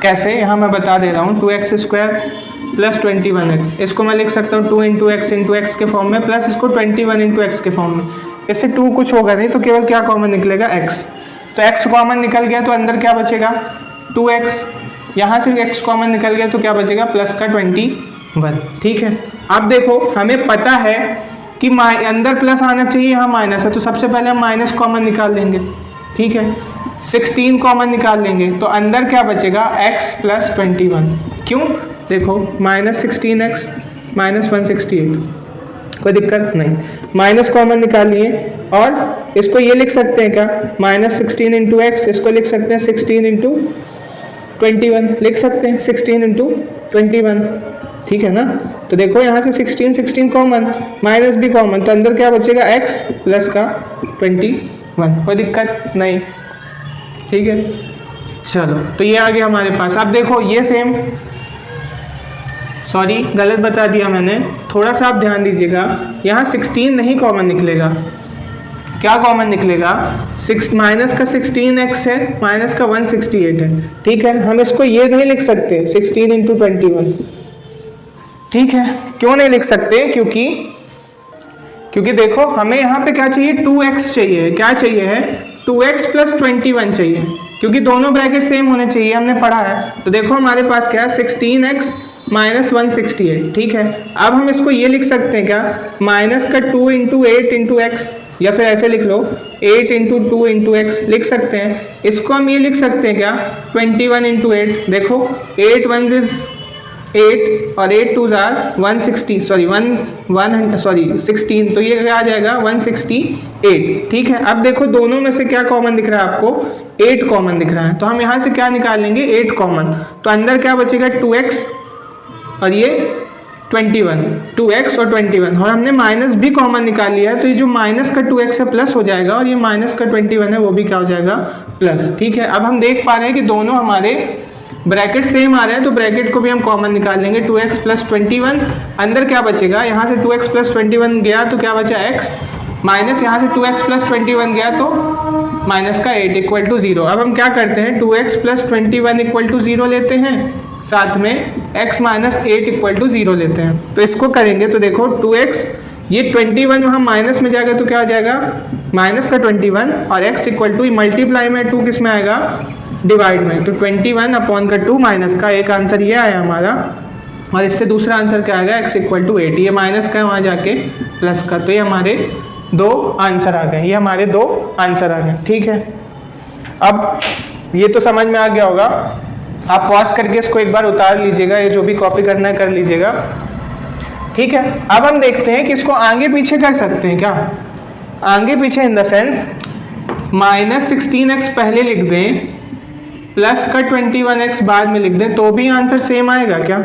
कैसे? यहाँ मैं बता दे रहा हूँ, 2x स्क्वायर प्लस 21x, इसको मैं लिख सकता हूँ 2 इंटू एक्स के फॉर्म में, प्लस इसको 21 इंटू एक्स के फॉर्म में। इससे 2 कुछ होगा नहीं, तो केवल क्या कॉमन निकलेगा? x। तो x कॉमन निकल गया तो अंदर क्या बचेगा? 2x। यहाँ से x कॉमन निकल गया तो क्या बचेगा? प्लस का 21। ठीक है, अब देखो हमें पता है कि अंदर प्लस आना चाहिए, यहाँ माइनस है, तो सबसे पहले हम माइनस कॉमन निकाल लेंगे। ठीक है, 16 कॉमन निकाल लेंगे तो अंदर क्या बचेगा? x plus 21। क्यों? देखो माइनस 16x माइनस 168, कोई दिक्कत नहीं, माइनस कॉमन निकाल लिए। और इसको ये लिख सकते हैं क्या, माइनस 16 इंटू एक्स, इसको लिख सकते हैं 16 इंटू 21, लिख सकते हैं 16 इंटू 21। ठीक है ना, तो देखो यहाँ से 16 कॉमन, माइनस भी कॉमन, तो अंदर क्या बचेगा? x प्लस का 21, कोई दिक्कत नहीं। ठीक है, चलो तो ये आ गया हमारे पास। अब देखो ये सेम, सॉरी गलत बता दिया मैंने, थोड़ा सा आप ध्यान दीजिएगा, यहाँ 16 नहीं कॉमन निकलेगा। क्या कॉमन निकलेगा? माइनस का 16x है, माइनस का 168 है। ठीक है, हम इसको ये नहीं लिख सकते 16 इंटू 21। ठीक है, क्यों नहीं लिख सकते? क्योंकि देखो हमें यहाँ पे क्या चाहिए? 2x चाहिए। क्या चाहिए है? 2x प्लस 21 चाहिए, क्योंकि दोनों ब्रैकेट सेम होने चाहिए, हमने पढ़ा है। तो देखो हमारे पास क्या है? 16x minus 168। ठीक है, अब हम इसको ये लिख सकते हैं क्या? माइनस का 2 इंटू 8 इंटू एक्स, या फिर ऐसे लिख लो 8 इंटू 2 इंटू एक्स लिख सकते हैं। इसको हम ये लिख सकते हैं क्या? 21 इंटू 8। देखो 8 1 इज 8 और 8 2 जार 160, सॉरी 16, तो ये क्या आ जाएगा? 168। ठीक है, अब देखो दोनों में से क्या कॉमन दिख रहा है आपको? 8 कॉमन दिख रहा है, तो हम यहाँ से क्या निकाल लेंगे? 8 कॉमन, तो अंदर क्या बचेगा? 2x और ये 21, 2x और 21, और हमने माइनस भी कॉमन निकाल लिया है, तो ये जो माइनस का 2x है प्लस हो जाएगा, और ये माइनस का 21 है वो भी क्या हो जाएगा? प्लस। ठीक है, अब हम देख पा रहे हैं कि दोनों हमारे ब्रैकेट सेम आ रहे हैं, तो ब्रैकेट को भी हम कॉमन निकाल लेंगे। 2x प्लस 21, अंदर क्या बचेगा? यहाँ से 2x प्लस 21 गया तो क्या बचा? x, माइनस यहाँ से 2x प्लस 21 गया तो माइनस का 8 इक्वल टू 0। अब हम क्या करते हैं? 2x प्लस 21 इक्वल टू 0 लेते हैं, साथ में x माइनस 8 इक्वल टू 0 लेते हैं। तो इसको करेंगे तो देखो 2x ये 21 वहाँ माइनस में जाएगा तो क्या हो जाएगा, माइनस का 21, और x इक्वल टू मल्टीप्लाई में 2 किस में आएगा, डिवाइड में, तो 21 अपॉन का 2 माइनस का, एक आंसर ये आया हमारा। और इससे दूसरा आंसर क्या आएगा, x इक्वल टू 8, ये माइनस का है वहाँ जाके प्लस का, तो ये हमारे 2 आंसर आ गए, ये हमारे 2 आंसर आ गए। ठीक है, अब ये तो समझ में आ गया होगा, आप पॉज करके इसको एक बार उतार लीजिएगा, ये जो भी कॉपी करना है कर लीजिएगा। ठीक है, अब हम देखते हैं कि इसको आगे पीछे कर सकते हैं क्या, आगे पीछे इन द सेंस -16x पहले लिख दें प्लस का 21x बाद में लिख दें तो भी आंसर सेम आएगा क्या।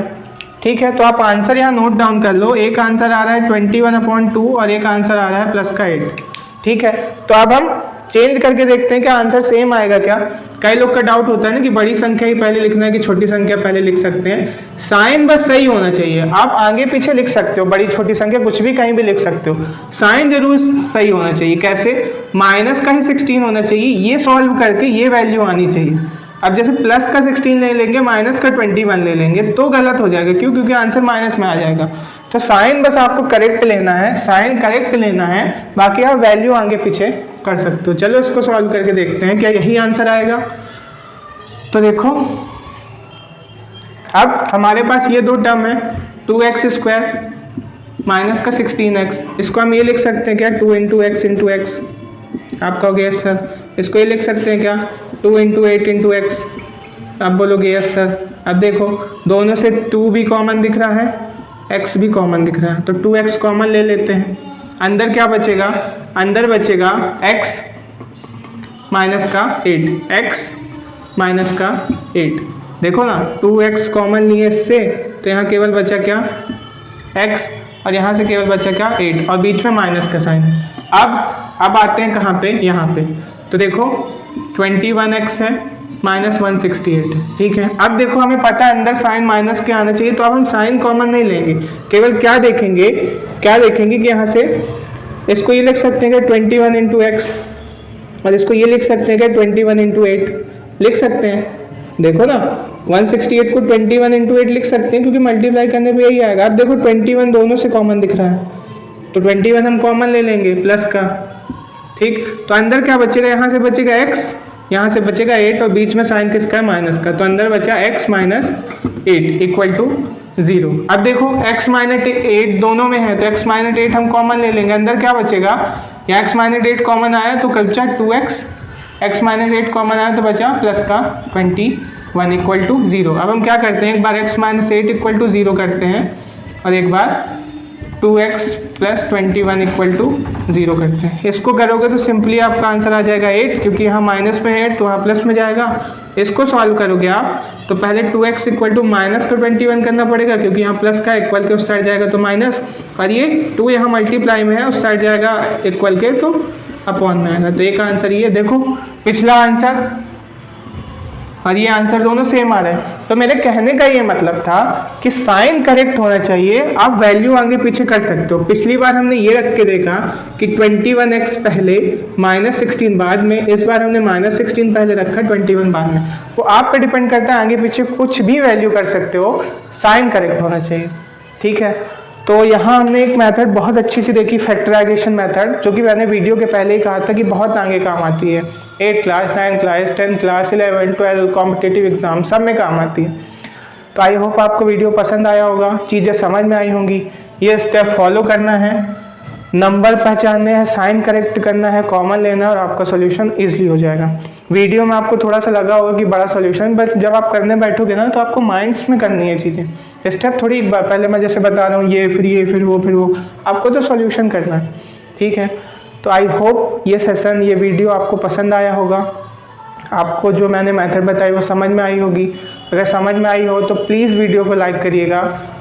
ठीक है, तो आप आंसर यहाँ नोट डाउन कर लो, एक आंसर आ रहा है 21/2 और एक आंसर आ रहा है प्लस का 8। ठीक है, तो अब हम चेंज करके देखते हैं कि आंसर सेम आएगा क्या। कई लोग का डाउट होता है ना कि बड़ी संख्या ही पहले लिखना है कि छोटी संख्या पहले लिख सकते हैं, साइन बस सही होना चाहिए। आप आगे पीछे लिख सकते हो, बड़ी छोटी संख्या कुछ भी कहीं भी लिख सकते हो, साइन जरूर सही होना चाहिए। कैसे, माइनस का ही 16 होना चाहिए, ये सॉल्व करके ये वैल्यू आनी चाहिए। अब जैसे प्लस का 16 ले लेंगे, माइनस का 21 ले लेंगे तो गलत हो जाएगा, क्यों, क्योंकि आंसर माइनस में आ जाएगा। तो साइन बस आपको करेक्ट लेना है, साइन करेक्ट लेना है, बाकी आप वैल्यू आगे पीछे कर सकते हो। चलो इसको सॉल्व करके देखते हैं क्या यही आंसर आएगा। तो देखो अब हमारे पास ये 2 टर्म है, 2x² माइनस का 16x, इसको हम ये लिख सकते हैं क्या, 2 × x × x। आप कहोगे यस सर, इसको ये लिख सकते हैं क्या, 2 × 8 × x। आप बोलोगे यस सर। अब देखो दोनों से 2 भी कॉमन दिख रहा है, x भी कॉमन दिख रहा है, तो 2x कॉमन ले लेते हैं। अंदर क्या बचेगा, अंदर बचेगा x माइनस का 8, x माइनस का 8। देखो ना 2x कॉमन लिए इससे, तो यहाँ केवल बचा क्या, x, और यहाँ से केवल बचा क्या, 8, और बीच में माइनस का साइन। अब आते हैं कहाँ पे, यहाँ पे। तो देखो 21x है माइनस 168 है। ठीक है, अब देखो हमें पता है अंदर साइन माइनस के आना चाहिए, तो अब हम साइन कॉमन नहीं लेंगे, केवल क्या देखेंगे कि यहाँ से इसको ये लिख सकते हैं कि 21 × x, और इसको ये लिख सकते हैं कि 21 × 8 लिख सकते हैं। देखो ना 168 को 21 × 8 लिख सकते हैं, क्योंकि मल्टीप्लाई करने पे यही आएगा। अब देखो 21 दोनों से कॉमन दिख रहा है, तो 21 हम कॉमन ले लेंगे प्लस का। ठीक, तो अंदर क्या बचेगा, यहाँ से बचेगा x, यहाँ से बचेगा 8, और बीच में साइन किसका है, माइनस का, तो अंदर बचा x माइनस 8 इक्वल टू 0। अब देखो x माइनस 8 दोनों में है, तो x माइनस 8 हम कॉमन ले लेंगे, अंदर क्या बचेगा, यहाँ x माइनस 8 कॉमन आया तो बचा 2x, x माइनस 8 कॉमन आया तो बचा प्लस का 21 इक्वल टू 0। अब हम क्या करते हैं, एक बार x माइनस 8 इक्वल टू 0 करते हैं, और एक बार 2x प्लस 21 इक्वल टू 0 करते हैं। इसको करोगे तो सिंपली आपका आंसर आ जाएगा 8, क्योंकि यहाँ माइनस में है 8 तो वहाँ प्लस में जाएगा। इसको सॉल्व करोगे आप तो पहले 2x इक्वल टू माइनस का 21 करना पड़ेगा, क्योंकि यहाँ प्लस का इक्वल के उस साइड जाएगा तो माइनस, और ये 2 यहाँ मल्टीप्लाई में है उस साइड जाएगा इक्वल के तो अपॉन में आएगा। तो एक आंसर ये, देखो पिछला आंसर और ये आंसर दोनों सेम आ रहे हैं। तो मेरे कहने का ये मतलब था कि साइन करेक्ट होना चाहिए, आप वैल्यू आगे पीछे कर सकते हो। पिछली बार हमने ये रख के देखा कि 21x पहले -16 बाद में, इस बार हमने -16 पहले रखा 21 बाद में। वो आप पे डिपेंड करता है, आगे पीछे कुछ भी वैल्यू कर सकते हो, साइन करेक्ट होना चाहिए। ठीक है, तो यहाँ हमने एक मेथड बहुत अच्छी सी देखी, फैक्टराइजेशन मेथड, जो कि मैंने वीडियो के पहले ही कहा था कि बहुत आगे काम आती है। 8 class, 9 class, 10 class, 11, 12 competitive exam सब में काम आती है। तो आई होप आपको वीडियो पसंद आया होगा, चीज़ें समझ में आई होंगी। ये स्टेप फॉलो करना है, नंबर पहचानने हैं, साइन करेक्ट करना है, कॉमन लेना है, और आपका सोल्यूशन ईजिली हो जाएगा। वीडियो में आपको थोड़ा सा लगा होगा कि बड़ा सोल्यूशन, बट जब आप करने बैठोगे ना तो आपको माइंड्स में करनी है चीज़ें, स्टेप थोड़ी एक बार पहले मैं जैसे बता रहा हूँ ये फिर वो, आपको तो सॉल्यूशन करना है। ठीक है, तो आई होप ये सेशन, ये वीडियो आपको पसंद आया होगा, आपको जो मैंने मेथड बताई वो समझ में आई होगी। अगर समझ में आई हो तो प्लीज़ वीडियो को लाइक करिएगा,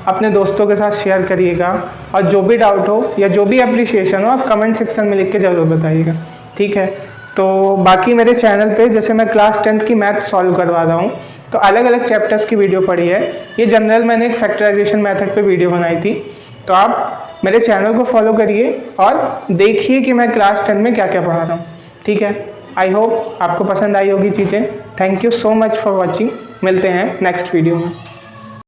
अपने दोस्तों के साथ शेयर करिएगा, और जो भी डाउट हो या जो भी अप्रिशिएशन हो आप कमेंट सेक्शन में लिख के ज़रूर बताइएगा। ठीक है, तो बाकी मेरे चैनल पे जैसे मैं क्लास 10th की मैथ सॉल्व करवा रहा हूँ, तो अलग अलग चैप्टर्स की वीडियो पड़ी है। ये जनरल मैंने एक फैक्टराइजेशन मेथड पे वीडियो बनाई थी, तो आप मेरे चैनल को फॉलो करिए और देखिए कि मैं क्लास 10 में क्या क्या पढ़ा रहा हूँ। ठीक है, आई होप आपको पसंद आई होगी चीज़ें। Thank you so much for watching, मिलते हैं नेक्स्ट वीडियो में।